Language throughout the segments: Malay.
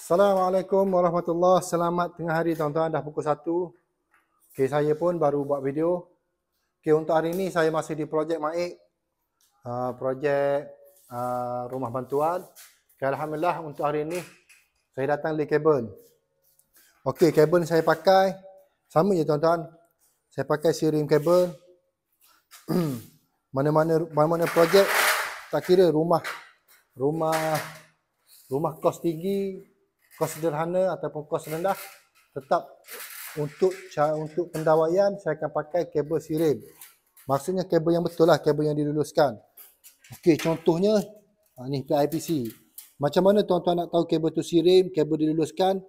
Assalamualaikum warahmatullahi. Selamat tengah hari tuan-tuan, dah pukul 1. Okay, saya pun baru buat video. Okay, untuk hari ini saya masih di projek Maik. Projek rumah bantuan. Okay, Alhamdulillah untuk hari ini saya datang beli kabel. Okay, kabel saya pakai sama je tuan-tuan. Saya pakai series kabel. Mana-mana projek, tak kira rumah kos tinggi, kos sederhana ataupun kos rendah, tetap untuk pendawaian saya akan pakai kabel sirip. Maksudnya kabel yang betul lah, kabel yang diluluskan. Okey, contohnya ni PIPC. Macam mana tuan-tuan nak tahu kabel tu sirip, kabel diluluskan?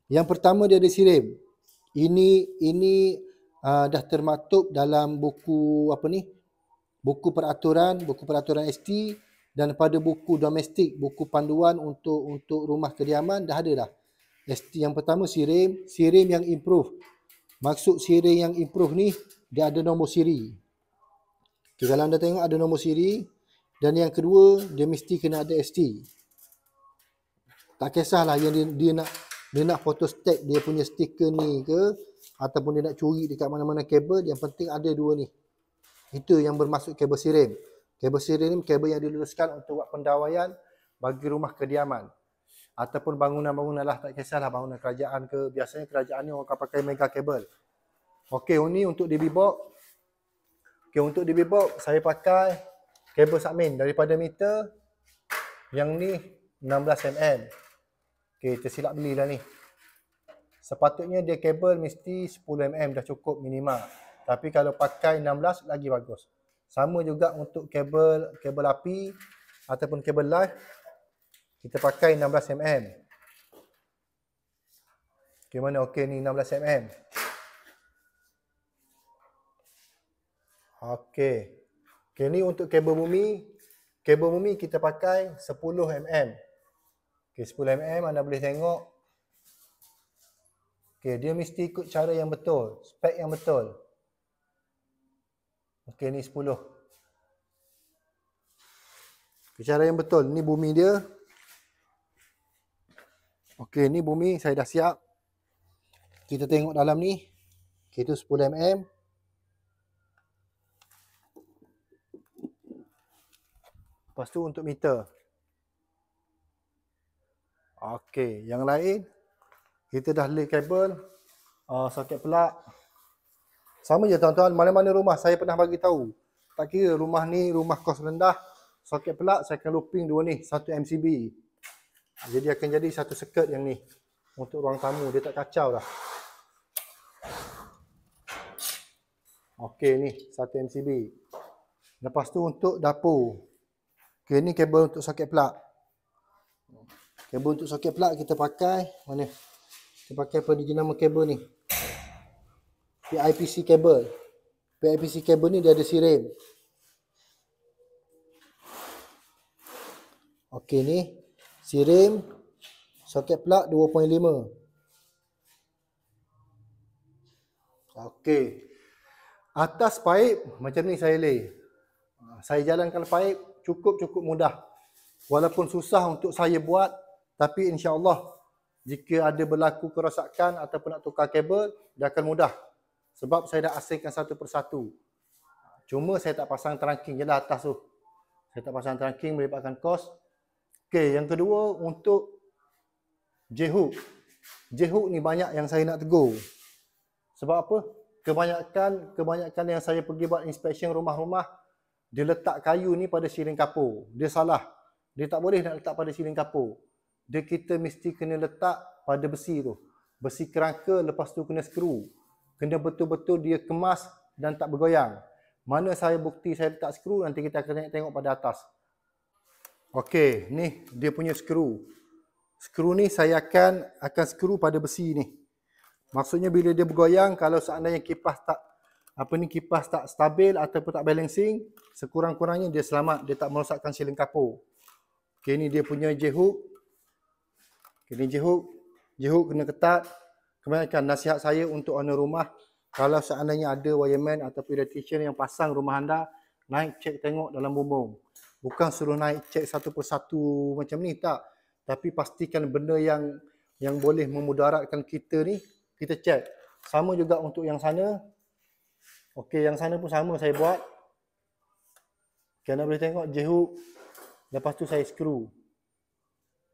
Yang pertama dia ada sirip. Ini dah termaktub dalam buku buku peraturan ST, dan pada buku domestik, buku panduan untuk rumah kediaman dah ada dah. ST yang pertama sirim yang improve. Maksud sirim yang improve ni, dia ada nombor siri. Okay, kalau anda tengok ada nombor siri. Dan yang kedua, dia mesti kena ada ST. Tak kisahlah yang dia nak photostat dia punya stiker ni ke, ataupun dia nak curi dekat mana-mana kabel, yang penting ada dua ni. Itu yang bermaksud kabel sirim. Kabel sirim ni kabel yang diluluskan untuk buat pendawaian bagi rumah kediaman ataupun bangunan-bangunan lah, tak kisahlah bangunan kerajaan ke. Biasanya kerajaan ni orang akan pakai mega kabel. Okey, ini untuk DB box. Okey, untuk DB box saya pakai kabel submin daripada meter yang ni 16 mm. Okey, tersilap belilah ni. Sepatutnya dia kabel mesti 10 mm dah cukup minimal. Tapi kalau pakai 16 lagi bagus. Sama juga untuk kabel api ataupun kabel live, kita pakai 16 mm. Okey, mana okey ni 16 mm. Okey. Okey, ni untuk kabel bumi. Kabel bumi kita pakai 10 mm. Okey, 10 mm anda boleh tengok. Okey, dia mesti ikut cara yang betul, spek yang betul. Okey, ni 10. Cara yang betul. Ni bumi dia. Okey, ni bumi saya dah siap. Kita tengok dalam ni. Okey, itu 10 mm. Lepas tu untuk meter. Okey, yang lain kita dah lay kabel, soket pelak. Sama je tuan-tuan, mana-mana rumah saya pernah bagi tahu. Tak kira rumah ni rumah kos rendah, soket pelak saya akan looping dua ni, satu MCB. Jadi akan jadi satu circuit yang ni untuk ruang tamu, dia tak kacau dah. Okey, ni satu MCB. Lepas tu untuk dapur. Okey, ni kabel untuk soket pelak. Kabel untuk soket pelak kita pakai mana? Kita pakai apa nama kabel ni? PIPC kabel. PIPC kabel ni dia ada sirim. Okey, ni sirim soket pelak 2.5. Okey. Atas paip macam ni saya lay. Saya jalankan paip cukup mudah. Walaupun susah untuk saya buat, tapi insya-Allah jika ada berlaku kerosakan ataupun nak tukar kabel, dia akan mudah. Sebab saya dah asingkan satu persatu. Cuma saya tak pasang trunking je lah atas tu. Saya tak pasang trunking menyebabkan kos. Okey, yang kedua untuk J-hook. J-hook ni banyak yang saya nak tegur. Sebab apa? Kebanyakan yang saya pergi buat inspection rumah-rumah, dia letak kayu ni pada siling kapur. Dia salah. Dia tak boleh nak letak pada siling kapur. Kita mesti kena letak pada besi tu. Besi kerangka, lepas tu kena skru. Kena betul-betul dia kemas dan tak bergoyang. Mana saya bukti saya letak skru, nanti kita akan tengok pada atas. Okey, ni dia punya skru. Skru ni saya akan skru pada besi ni. Maksudnya bila dia bergoyang, kalau seandainya kipas tak stabil ataupun tak balancing, sekurang-kurangnya dia selamat, dia tak merosakkan siling kapur. Okey, ni dia punya J-hook. Okey, ni J-hook. J-hook kena ketat. Kebanyakan nasihat saya untuk owner rumah, kalau seandainya ada wireman atau electrician yang pasang rumah anda, naik cek tengok dalam bumbung. Bukan suruh naik cek satu persatu macam ni, tak. Tapi pastikan benda yang yang boleh memudaratkan kita ni, kita check. Sama juga untuk yang sana. Okey, yang sana pun sama saya buat. Okay, anda boleh tengok J-hook. Lepas tu saya screw.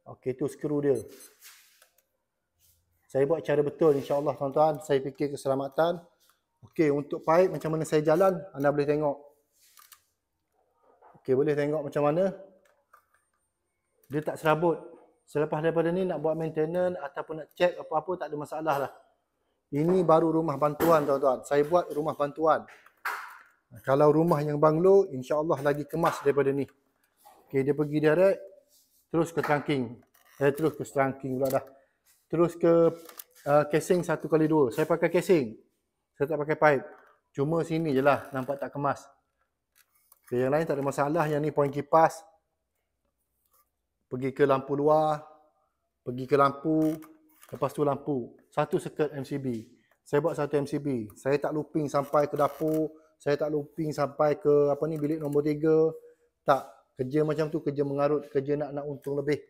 Okey, tu screw dia. Saya buat cara betul insya-Allah tuan-tuan. Saya fikir keselamatan. Okey, untuk pipe macam mana saya jalan, anda boleh tengok. Okey, boleh tengok macam mana. Dia tak serabut. Selepas daripada ni nak buat maintenance ataupun nak check apa-apa tak ada masalah lah. Ini baru rumah bantuan tuan-tuan. Saya buat rumah bantuan. Kalau rumah yang banglo, insya-Allah lagi kemas daripada ni. Okey, dia pergi direct terus ke trunking. Terus ke trunking pula dah. Terus ke casing 1x2. Saya pakai casing. Saya tak pakai pipe. Cuma sini je lah nampak tak kemas. Okay, yang lain tak ada masalah. Yang ni poin kipas. Pergi ke lampu luar. Pergi ke lampu. Lepas tu lampu. Satu circuit MCB. Saya buat satu MCB. Saya tak looping sampai ke dapur. Saya tak looping sampai ke bilik nombor 3. Tak. Kerja macam tu kerja mengarut. Kerja nak untung lebih.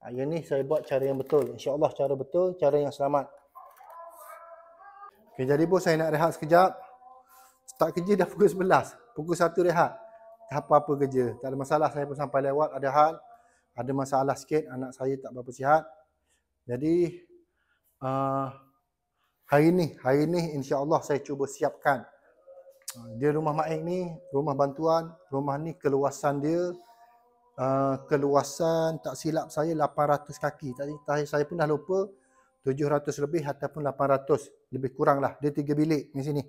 Yang ni saya buat cara yang betul. InsyaAllah cara betul. Cara yang selamat. Okay, jadi bos saya nak rehat sekejap. Start kerja dah pukul 11. Pukul 1 rehat. Tak apa-apa kerja. Tak ada masalah. Saya pun sampai lewat. Ada hal. Ada masalah sikit. Anak saya tak berapa sihat. Jadi hari ni insya-Allah saya cuba siapkan. Dia rumah Mak Ek ni, rumah bantuan. Rumah ni keluasan dia keluasan tak silap saya 800 kaki. Tadi saya pun dah lupa 700 lebih ataupun 800 lebih kurang lah. Dia 3 bilik di sini.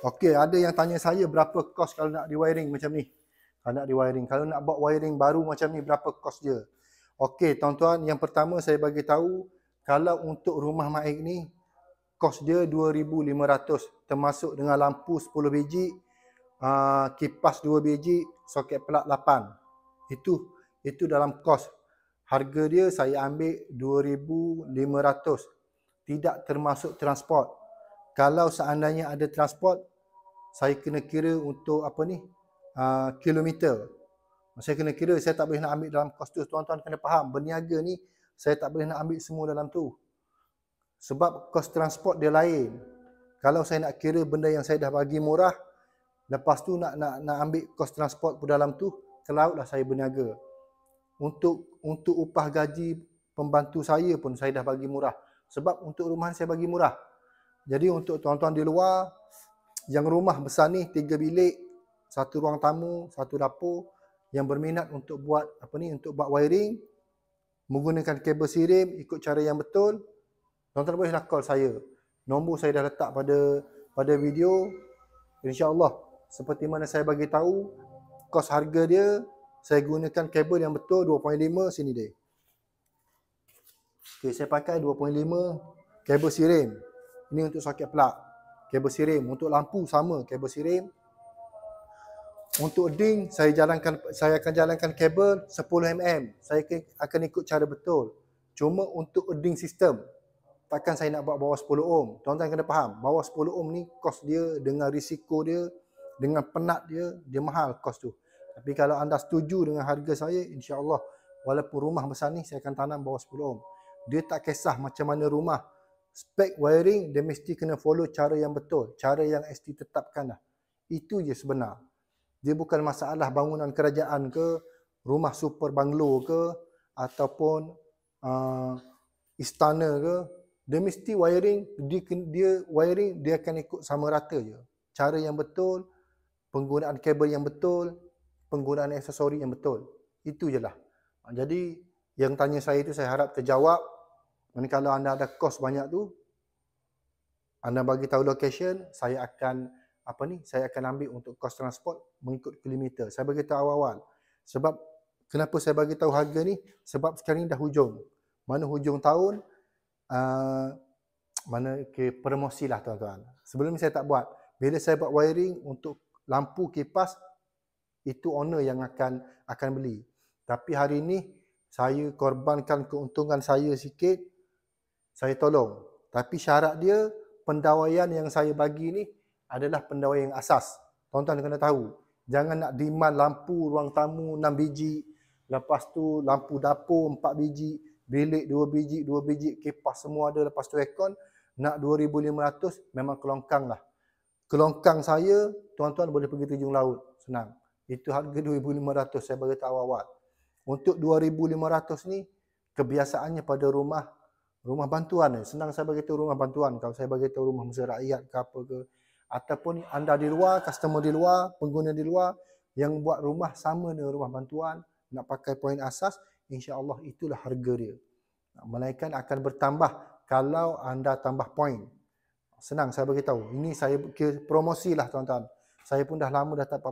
Okey, ada yang tanya saya berapa kos kalau nak di-wiring macam ni. Kalau nak di-wiring, kalau nak buat wiring baru macam ni berapa kos dia. Okey, tuan-tuan, yang pertama saya bagi tahu kalau untuk rumah Mak Ek ni kos dia 2,500 termasuk dengan lampu 10 biji, kipas 2 biji, soket plug 8. Itu dalam kos. Harga dia saya ambil 2,500. Tidak termasuk transport. Kalau seandainya ada transport, saya kena kira untuk kilometer. Saya kena kira, saya tak boleh nak ambil dalam kos tu. Tuan-tuan kena faham, berniaga ni saya tak boleh nak ambil semua dalam tu. Sebab kos transport dia lain. Kalau saya nak kira benda yang saya dah bagi murah, lepas tu nak ambil kos transport pun dalam tu, kelautlah saya berniaga. Untuk upah gaji pembantu saya pun saya dah bagi murah. Sebab untuk rumahan saya bagi murah. Jadi untuk tuan-tuan di luar, yang rumah besar ni 3 bilik, 1 ruang tamu, 1 dapur, yang berminat untuk buat untuk buat wiring, menggunakan kabel sirim ikut cara yang betul, tuan-tuan boleh nak call saya. Nombor saya dah letak pada video. InsyaAllah seperti mana saya bagi tahu, kos harga dia saya gunakan kabel yang betul 2.5 sini dia. Okey, saya pakai 2.5 kabel sirim. Ini untuk soket plug. Kabel sirim. Untuk lampu sama kabel sirim. Untuk ding saya akan jalankan kabel 10 mm. Saya akan ikut cara betul. Cuma untuk ding sistem, takkan saya nak buat bawah 10 ohm. Tuan-tuan kena faham, bawah 10 ohm ni kos dia dengan risiko dia, dengan penat dia mahal kos tu. Tapi kalau anda setuju dengan harga saya, insya-Allah walaupun rumah besar ni saya akan tanam bawah 10 ohm. Dia tak kisah macam mana rumah. Spek wiring dia mesti kena follow cara yang betul, cara yang ST tetapkan lah. Itu je sebenar. Dia bukan masalah bangunan kerajaan ke, rumah super banglo ke, ataupun istana ke. Dia mesti wiring, dia akan ikut sama rata je. Cara yang betul, penggunaan kabel yang betul, penggunaan aksesori yang betul. Itu je lah. Jadi yang tanya saya itu saya harap terjawab. Dan kalau anda ada kos banyak tu, anda bagi tahu location, saya akan ambil untuk kos transport mengikut kilometer. Saya bagi tahu awal-awal. Sebab kenapa saya bagi tahu harga ni? Sebab sekarang ni dah hujung. Mana hujung tahun, promosi lah tuan-tuan. Sebelum ni saya tak buat. Bila saya buat wiring untuk lampu kipas, itu owner yang akan beli. Tapi hari ni saya korbankan keuntungan saya sikit, saya tolong. Tapi syarat dia, pendawaian yang saya bagi ni adalah pendawaian yang asas. Tuan-tuan kena tahu, Jangan nak demand lampu ruang tamu 6 biji, lepas tu lampu dapur 4 biji, bilik 2 biji, 2 biji, kipas semua ada, lepas tu aircon, nak 2,500 memang kelongkang lah. Kelongkang saya, tuan-tuan boleh pergi terjun laut, senang. Itu harga 2,500 saya beritahu awal. Untuk 2,500 ni, kebiasaannya pada rumah bantuan. Senang saya beritahu rumah bantuan. Kalau saya beritahu rumah mesra rakyat ke apa ke, ataupun anda di luar, customer di luar, pengguna di luar, yang buat rumah sama dengan rumah bantuan, nak pakai poin asas, insya-Allah itulah harga dia. Melainkan akan bertambah kalau anda tambah poin. Senang saya beritahu. Ini saya kira promosi lah tuan-tuan. Saya pun dah lama dah tak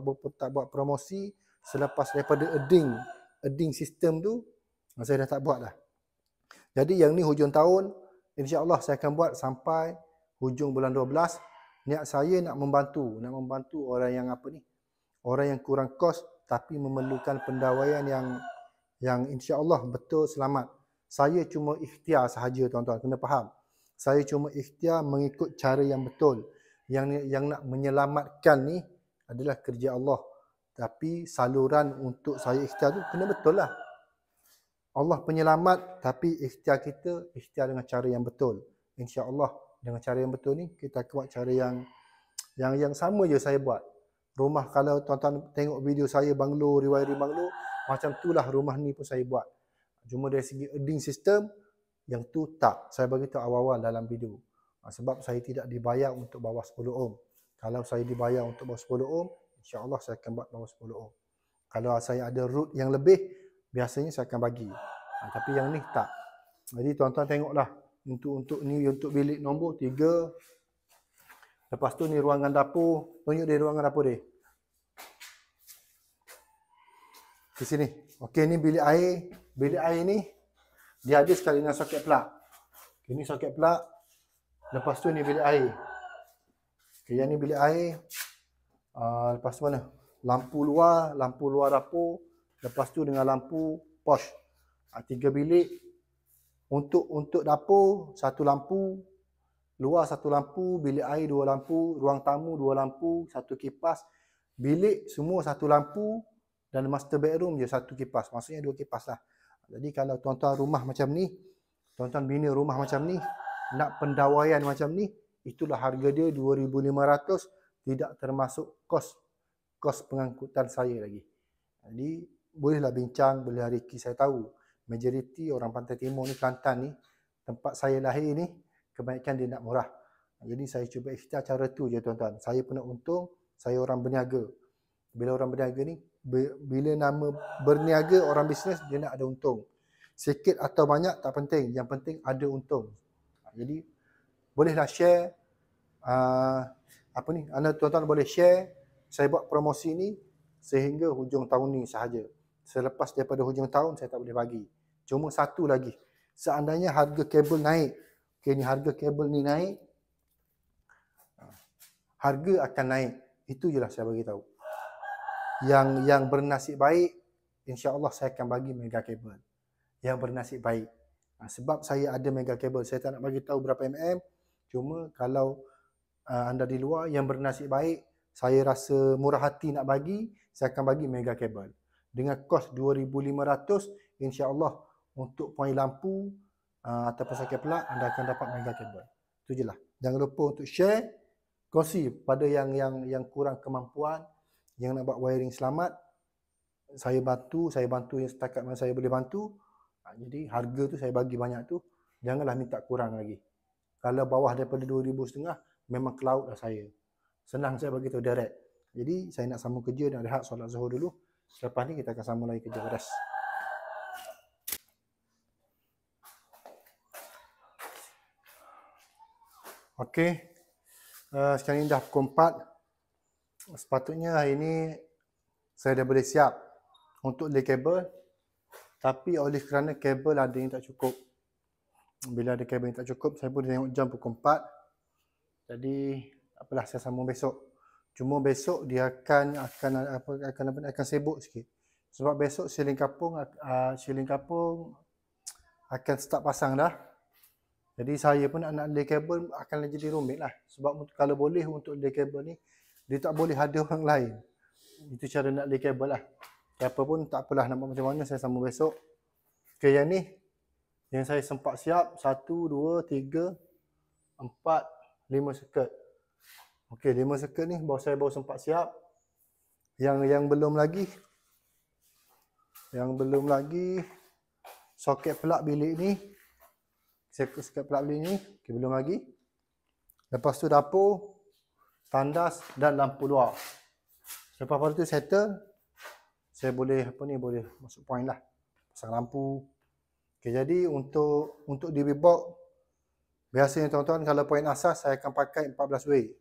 buat promosi selepas daripada edding sistem tu, saya dah tak buat dah. Jadi yang ni hujung tahun, insya-Allah saya akan buat sampai hujung bulan 12. Niat saya nak membantu orang yang apa ni? Orang yang kurang kos tapi memerlukan pendawaian yang insya-Allah betul selamat. Saya cuma ikhtiar sahaja tuan-tuan, kena faham. Saya cuma ikhtiar mengikut cara yang betul. Yang nak menyelamatkan ni adalah kerja Allah. Tapi saluran untuk saya ikhtiar tu kena betul lah. Allah penyelamat, tapi ikhtiar kita ikhtiar dengan cara yang betul. InsyaAllah dengan cara yang betul ni kita buat cara yang sama je saya buat. Rumah, kalau tuan-tuan tengok video saya banglo, riwayat banglo, macam itulah rumah ni pun saya buat. Cuma dari segi edding system, yang tu tak. Saya beritahu awal-awal dalam video. Sebab saya tidak dibayar untuk bawah 10 ohm. Kalau saya dibayar untuk bawah 10 ohm, insya-Allah saya akan buat bawah 10 ohm. Kalau saya ada root yang lebih, biasanya saya akan bagi. Tapi yang ni tak. Jadi tuan-tuan tengoklah. Untuk ni, untuk bilik nombor 3. Lepas tu ni ruangan dapur. Tunjuk dia ruangan dapur dia. Di sini. Okey, ni bilik air. Bilik air ni dia ada sekali dengan soket plug. Ini soket plug. Lepas tu ni bilik air. Okay, yang ni bilik air. Lepas tu mana? Lampu luar dapur. Lepas tu dengan lampu posh. 3 bilik. Untuk dapur 1 lampu. Luar 1 lampu. Bilik air 2 lampu. Ruang tamu 2 lampu. 1 kipas. Bilik semua 1 lampu. Dan master bedroom je 1 kipas. Maksudnya 2 kipas lah. Jadi kalau tuan-tuan rumah macam ni, tuan-tuan bina rumah macam ni, nak pendawaian macam ni, itulah harga dia 2,500, tidak termasuk kos pengangkutan saya lagi. Jadi bolehlah bincang, boleh riki. Saya tahu majoriti orang Pantai Timur ni, Kelantan ni, tempat saya lahir ni, kebanyakan dia nak murah. Jadi saya cuba ikhtiar cara tu je tuan-tuan. Saya pun nak untung, saya orang berniaga. Bila orang berniaga ni, bila nama berniaga orang bisnes, dia nak ada untung. Sikit atau banyak tak penting, yang penting ada untung. Jadi bolehlah share, anda tuan-tuan boleh share. Saya buat promosi ni sehingga hujung tahun ni sahaja. Selepas daripada hujung tahun saya tak boleh bagi. Cuma satu lagi, seandainya harga kabel naik, ni harga kabel ni naik, harga akan naik. Itu je lah saya bagi tahu. Yang bernasib baik, insya-Allah saya akan bagi mega kabel. Yang bernasib baik. Sebab saya ada mega kabel, saya tak nak bagi tahu berapa mm. Cuma kalau anda di luar yang bernasib baik, saya rasa murah hati nak bagi, saya akan bagi mega kabel. Dengan kos 2,500, insya-Allah untuk poin lampu ataupun soket plug, anda akan dapat mega kabel. Itu je lah. Jangan lupa untuk share, kongsi pada yang kurang kemampuan, yang nak buat wiring selamat. Saya bantu yang setakat mana saya boleh bantu. Jadi harga tu saya bagi banyak tu, janganlah minta kurang lagi. Kalau bawah daripada 2,500, memang ke laut lah saya. Senang saya bagi tahu direct. Jadi saya nak sambung kerja dan rehat solat Zuhur dulu. Selepas ni kita akan sambung lagi kerja beres. Okey. Sekarang ni dah pukul 4. Sepatutnya hari ni saya dah boleh siap untuk lay kabel, tapi oleh kerana kabel ada yang tak cukup. Bila ada kabel yang tak cukup, saya pun tengok jam pukul 4. Jadi apalah, saya sambung besok. Cuma besok dia akan sibuk sikit. Sebab besok siling kapung akan start pasang dah. Jadi saya pun nak lay kabel akan jadi rumit lah. Sebab kalau boleh untuk lay kabel ni, dia tak boleh ada orang lain. Itu cara nak lay kabel lah. Siapa pun tak apalah, nak buat macam mana saya sambung besok. Okay, yang ni yang saya sempat siap 1, 2, 3, 4, 5 circuit. Okay, 5 circuit ni saya baru sempat siap. Yang belum lagi soket pelak bilik ni, soket pelak bilik ni okay, belum lagi. Lepas tu dapur, tandas dan lampu luar. Lepas pada tu settle, saya boleh boleh masuk point lah, pasang lampu. Okay, jadi untuk DB box, biasanya tuan-tuan kalau point asas saya akan pakai 14 way.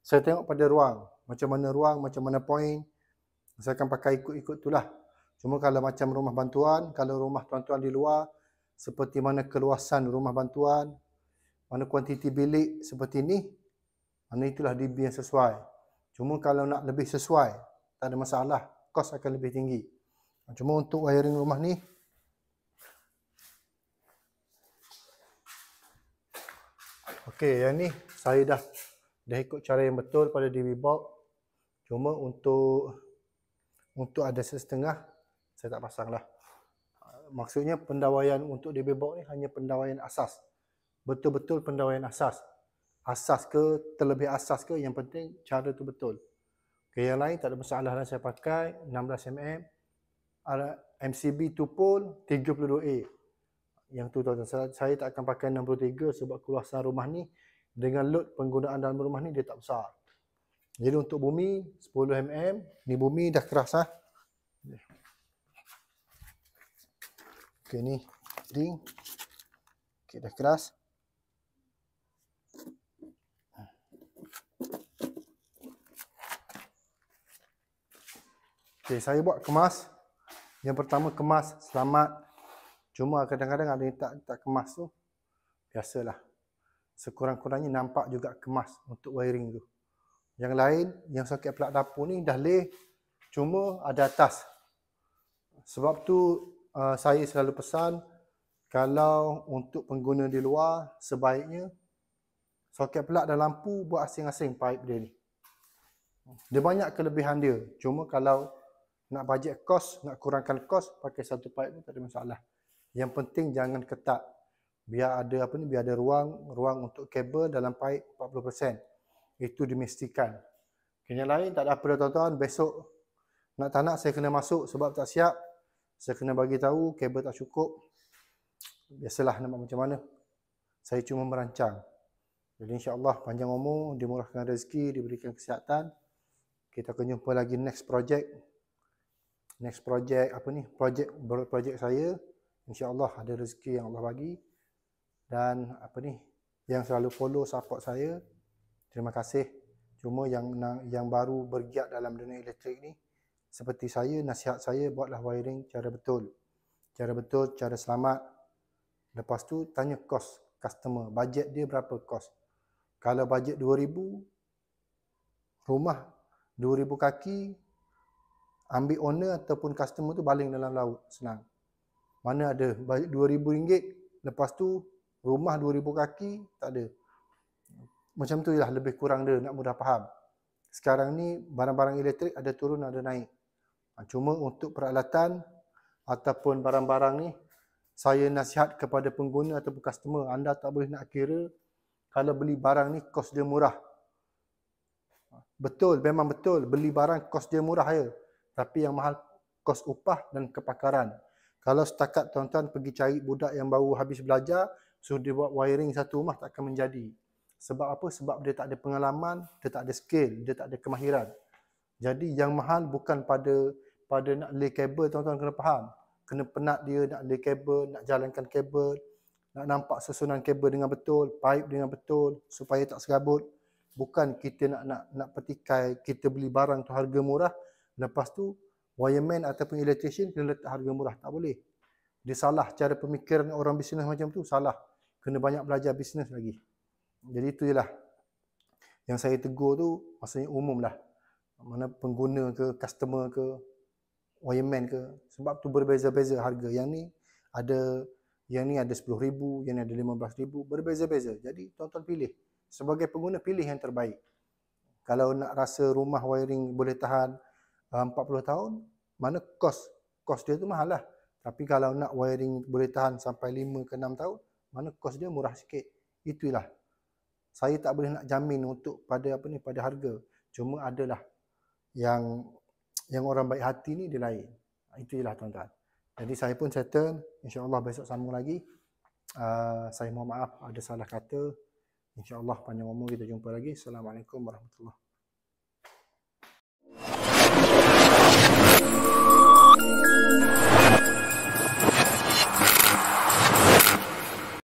Saya tengok pada ruang, macam mana point, saya akan pakai ikut-ikut tu lah. Cuma kalau macam rumah bantuan, kalau rumah tuan-tuan di luar, seperti mana keluasan rumah bantuan, mana kuantiti bilik seperti ni, mana itulah DB yang sesuai. Cuma kalau nak lebih sesuai, tak ada masalah, kos akan lebih tinggi. Cuma untuk wiring rumah ni, okey, yang ni saya dah ikut cara yang betul pada DB box. Cuma untuk ada setengah saya tak pasang lah. Maksudnya pendawaian untuk DB box ni hanya pendawaian asas. Betul-betul pendawaian asas. Asas ke, terlebih asas ke, yang penting cara tu betul. Okay, yang lain tak ada masalah lah, saya pakai 16mm, MCB tupul 32A. Yang tu tuan-tuan, saya tak akan pakai 63 sebab keluasan rumah ni dengan load penggunaan dalam rumah ni dia tak besar. Jadi untuk bumi 10mm, ni bumi dah keras lah. Okey, ni ring. Okey, dah keras. Okey, saya buat kemas. Yang pertama kemas selamat. Cuma kadang-kadang ada yang tak kemas tu. Biasalah. Sekurang-kurangnya nampak juga kemas untuk wiring tu. Yang lain, yang soket pelak dapur ni dah lay, cuma ada atas. Sebab tu saya selalu pesan, kalau untuk pengguna di luar, sebaiknya soket pelak dan lampu buat asing-asing pipe dia ni. Dia banyak kelebihan dia. Cuma kalau nak bajet kos, nak kurangkan kos, pakai satu pipe ni tak ada masalah. Yang penting jangan ketat. Biar ada biar ada ruang untuk kabel dalam pipe 40%. Itu dimestikan. Yang lain tak ada apa dah tuan-tuan. Besok nak tak nak saya kena masuk sebab tak siap. Saya kena bagi tahu kabel tak cukup. Biasalah nak buat macam mana. Saya cuma merancang. Jadi insya-Allah panjang umur, dimurahkan rezeki, diberikan kesihatan. Kita akan jumpa lagi next project. Next project project saya. InsyaAllah ada rezeki yang Allah bagi. Dan yang selalu follow support saya, terima kasih. Cuma yang baru bergiat dalam dunia elektrik ni, seperti saya, nasihat saya buatlah wiring cara betul. Cara betul, cara selamat. Lepas tu tanya kos customer, bajet dia berapa kos. Kalau bajet 2,000, rumah 2,000 kaki, ambil owner ataupun customer tu baling dalam laut, senang. Mana ada bajet RM2,000, lepas tu rumah 2,000 kaki, tak ada. Macam tu lah, lebih kurang dia, nak mudah faham. Sekarang ni barang-barang elektrik ada turun, ada naik. Cuma untuk peralatan ataupun barang-barang ni, saya nasihat kepada pengguna ataupun customer, anda tak boleh nak kira kalau beli barang ni kos dia murah. Betul, memang betul, beli barang kos dia murah ya. Tapi yang mahal kos upah dan kepakaran. Kalau setakat tuan-tuan pergi cari budak yang baru habis belajar, suruh dia buat wiring satu rumah, tak akan menjadi. Sebab apa? Sebab dia tak ada pengalaman, dia tak ada skill, dia tak ada kemahiran. Jadi yang mahal bukan pada nak lay kabel, tuan-tuan kena faham. Kena penat dia nak lay kabel, nak jalankan kabel, nak nampak susunan kabel dengan betul, pipe dengan betul, supaya tak serabut. Bukan kita nak petikai, kita beli barang tu harga murah, lepas tu wireman ataupun electrician kena letak harga murah. Tak boleh. Dia salah cara pemikiran orang bisnes macam tu, salah. Kena banyak belajar bisnes lagi. Jadi itu je lah. Yang saya tegur tu, maksudnya umum lah. Mana pengguna ke, customer ke, wireman ke. Sebab tu berbeza-beza harga. Yang ni ada RM10,000, yang ni ada RM15,000, berbeza-beza. Jadi tuan-tuan pilih. Sebagai pengguna, pilih yang terbaik. Kalau nak rasa rumah wiring boleh tahan 40 tahun, mana kos dia tu mahal lah. Tapi kalau nak wiring boleh tahan sampai 5 ke 6 tahun, mana kos dia murah sikit. Itulah. Saya tak boleh nak jamin untuk pada pada harga. Cuma adalah yang orang baik hati ni dia lain. Itulah tuan-tuan. Jadi saya pun settle, insya-Allah besok sambung lagi. Saya mohon maaf ada salah kata. InsyaAllah panjang umur kita jumpa lagi. Assalamualaikum warahmatullahi wabarakatuh.